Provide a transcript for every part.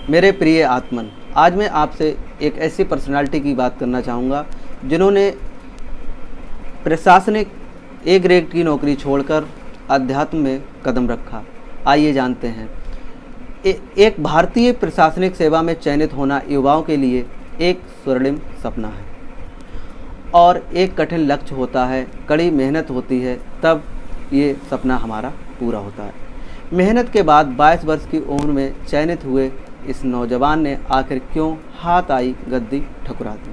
मेरे प्रिय आत्मन, आज मैं आपसे एक ऐसी पर्सनालिटी की बात करना चाहूँगा जिन्होंने प्रशासनिक ए ग्रेड की नौकरी छोड़कर अध्यात्म में कदम रखा। आइए जानते हैं। एक भारतीय प्रशासनिक सेवा में चयनित होना युवाओं के लिए एक स्वर्णिम सपना है और एक कठिन लक्ष्य होता है। कड़ी मेहनत होती है तब ये सपना हमारा पूरा होता है। मेहनत के बाद 22 वर्ष की उम्र में चयनित हुए इस नौजवान ने आखिर क्यों हाथ आई गद्दी ठुकरा दी।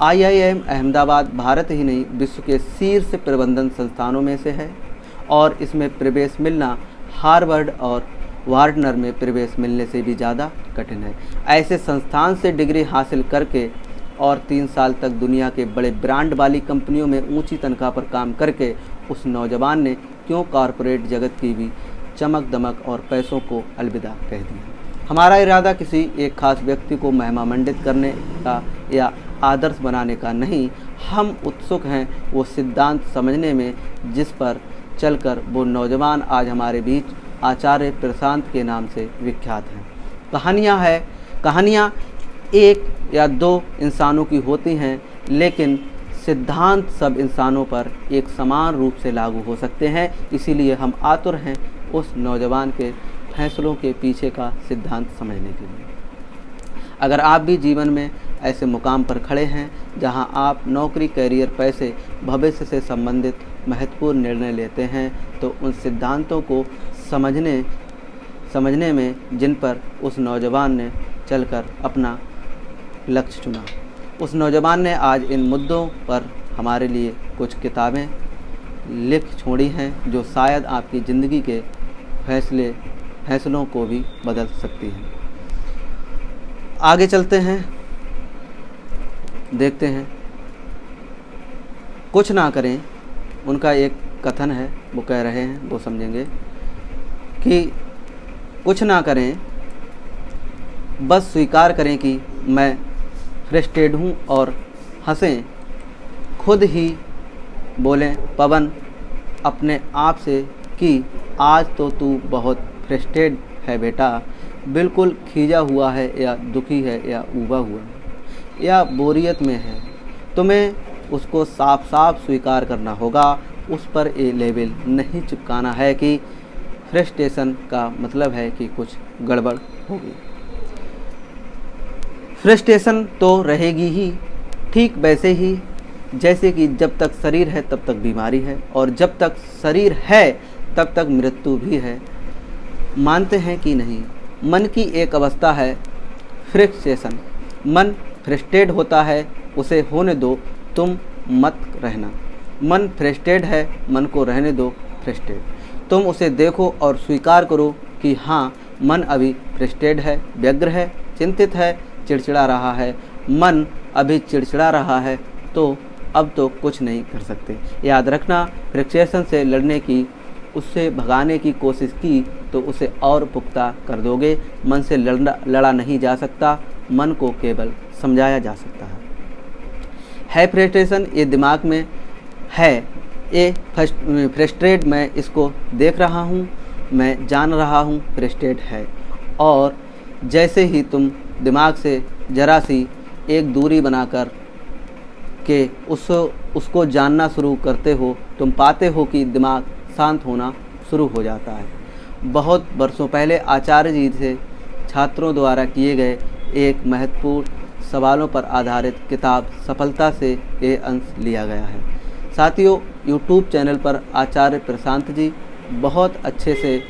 IIM अहमदाबाद भारत ही नहीं विश्व के शीर्ष प्रबंधन संस्थानों में से है और इसमें प्रवेश मिलना हार्वर्ड और वार्डनर में प्रवेश मिलने से भी ज़्यादा कठिन है। ऐसे संस्थान से डिग्री हासिल करके और 3 साल तक दुनिया के बड़े ब्रांड वाली कंपनियों में ऊंची तनख्वाह पर काम करके उस नौजवान ने क्यों कॉरपोरेट जगत की भी चमक दमक और पैसों को अलविदा कह दिया। हमारा इरादा किसी एक खास व्यक्ति को महिमामंडित करने का या आदर्श बनाने का नहीं। हम उत्सुक हैं वो सिद्धांत समझने में जिस पर चलकर वो नौजवान आज हमारे बीच आचार्य प्रशांत के नाम से विख्यात हैं। कहानियाँ एक या 2 इंसानों की होती हैं, लेकिन सिद्धांत सब इंसानों पर एक समान रूप से लागू हो सकते हैं। इसीलिए हम आतुर हैं उस नौजवान के फैसलों के पीछे का सिद्धांत समझने के लिए। अगर आप भी जीवन में ऐसे मुकाम पर खड़े हैं जहां आप नौकरी, करियर, पैसे, भविष्य से संबंधित महत्वपूर्ण निर्णय लेते हैं, तो उन सिद्धांतों को समझने में जिन पर उस नौजवान ने चलकर अपना लक्ष्य चुना। उस नौजवान ने आज इन मुद्दों पर हमारे लिए कुछ किताबें लिख छोड़ी हैं जो शायद आपकी ज़िंदगी के फैसलों को भी बदल सकती हैं। आगे चलते हैं, देखते हैं। कुछ ना करें, उनका एक कथन है, वो कह रहे हैं, वो समझेंगे कि कुछ ना करें, बस स्वीकार करें कि मैं फ्रस्ट्रेटेड हूँ और हंसें। खुद ही बोलें पवन अपने आप से कि आज तो तू बहुत फ्रस्ट्रेटेड है बेटा, बिल्कुल खींचा हुआ है या दुखी है या ऊबा हुआ है या बोरियत में है। तुम्हें उसको साफ साफ स्वीकार करना होगा। उस पर ये लेबल नहीं चिपकाना है कि फ्रस्ट्रेशन का मतलब है कि कुछ गड़बड़ होगी। फ्रस्ट्रेशन तो रहेगी ही, ठीक वैसे ही जैसे कि जब तक शरीर है तब तक बीमारी है और जब तक शरीर है तब तक मृत्यु भी है। मानते हैं कि नहीं, मन की एक अवस्था है फ्रस्ट्रेशन। मन फ्रस्ट्रेट होता है, उसे होने दो, तुम मत रहना। मन फ्रस्ट्रेट है, मन को रहने दो फ्रस्ट्रेट। तुम उसे देखो और स्वीकार करो कि हाँ, मन अभी फ्रस्ट्रेट है, व्यग्र है, चिंतित है, चिड़चिड़ा रहा है। मन अभी चिड़चिड़ा रहा है तो अब तो कुछ नहीं कर सकते। याद रखना, फ्रस्ट्रेशन से लड़ने की, उससे भगाने की कोशिश की तो उसे और पुख्ता कर दोगे। मन से लड़ा नहीं जा सकता, मन को केवल समझाया जा सकता है फ्रस्ट्रेशन, ये दिमाग में है, ये फ्रस्ट्रेट, मैं इसको देख रहा हूँ, मैं जान रहा हूँ फ्रस्ट्रेट है। और जैसे ही तुम दिमाग से जरा सी एक दूरी बनाकर के उसको जानना शुरू करते हो, तुम पाते हो कि दिमाग शांत होना शुरू हो जाता है। बहुत वर्षों पहले आचार्य जी से छात्रों द्वारा किए गए एक महत्वपूर्ण सवालों पर आधारित किताब सफलता से ये अंश लिया गया है। साथियों, YouTube चैनल पर आचार्य प्रशांत जी बहुत अच्छे से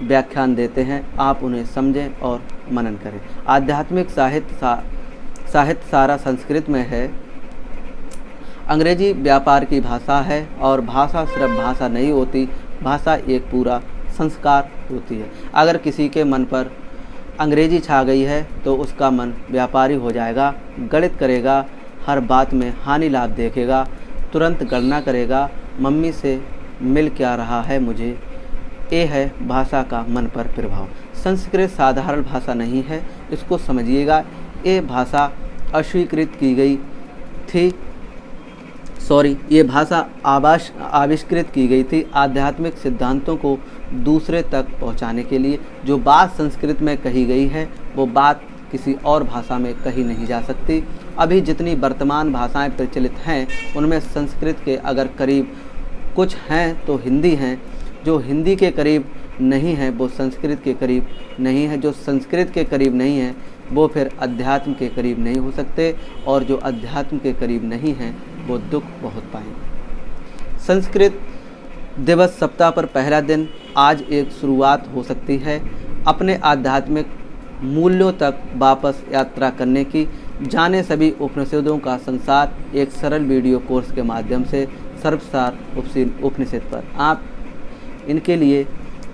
व्याख्यान देते हैं, आप उन्हें समझें और मनन करें। आध्यात्मिक साहित्य सारा संस्कृत में है। अंग्रेजी व्यापार की भाषा है और भाषा सिर्फ भाषा नहीं होती, भाषा एक पूरा संस्कार होती है। अगर किसी के मन पर अंग्रेजी छा गई है तो उसका मन व्यापारी हो जाएगा, गणित करेगा, हर बात में हानि लाभ देखेगा, तुरंत गणना करेगा, मम्मी से मिल क्या रहा है मुझे। ये है भाषा का मन पर प्रभाव। संस्कृत साधारण भाषा नहीं है, इसको समझिएगा। ये भाषा अस्वीकृत की गई थी, ये भाषा आविष्कृत की गई थी आध्यात्मिक सिद्धांतों को दूसरे तक पहुंचाने के लिए। जो बात संस्कृत में कही गई है वो बात किसी और भाषा में कही नहीं जा सकती। अभी जितनी वर्तमान भाषाएं प्रचलित हैं उनमें संस्कृत के अगर करीब कुछ हैं तो हिंदी हैं, जो हिंदी के करीब नहीं है वो संस्कृत के करीब नहीं है, जो संस्कृत के करीब नहीं है वो फिर अध्यात्म के करीब नहीं हो सकते, और जो अध्यात्म के करीब नहीं है वो दुख बहुत पाएंगे। संस्कृत दिवस सप्ताह पर पहला दिन आज एक शुरुआत हो सकती है अपने आध्यात्मिक मूल्यों तक वापस यात्रा करने की। जाने सभी उपनिषदों का संसार एक सरल वीडियो कोर्स के माध्यम से सर्वसार उपनिषद पर। आप इनके लिए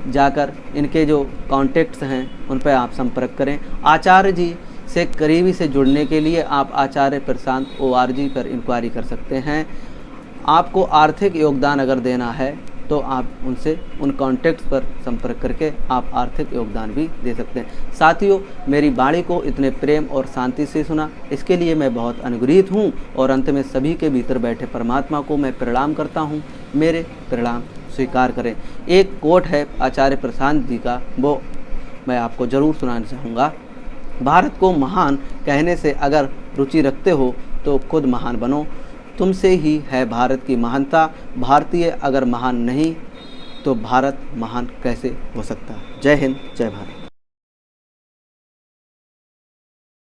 जाकर इनके जो कॉन्टेक्ट्स हैं उन पर आप संपर्क करें। आचार्य जी से करीबी से जुड़ने के लिए आप आचार्य प्रशांत ORG पर इंक्वायरी कर सकते हैं। आपको आर्थिक योगदान अगर देना है तो आप उनसे उन कॉन्टेक्ट्स पर संपर्क करके आप आर्थिक योगदान भी दे सकते हैं। साथियों, मेरी वाणी को इतने प्रेम और शांति से सुना इसके लिए मैं बहुत अनुग्रहित हूँ, और अंत में सभी के भीतर बैठे परमात्मा को मैं प्रणाम करता हूँ। मेरे प्रणाम स्वीकार करें। एक कोट है आचार्य प्रशांत जी का, वो मैं आपको ज़रूर सुनाना चाहूँगा। भारत को महान कहने से अगर रुचि रखते हो तो खुद महान बनो, तुमसे ही है भारत की महानता। भारतीय अगर महान नहीं तो भारत महान कैसे हो सकता है। जय हिंद, जय भारत।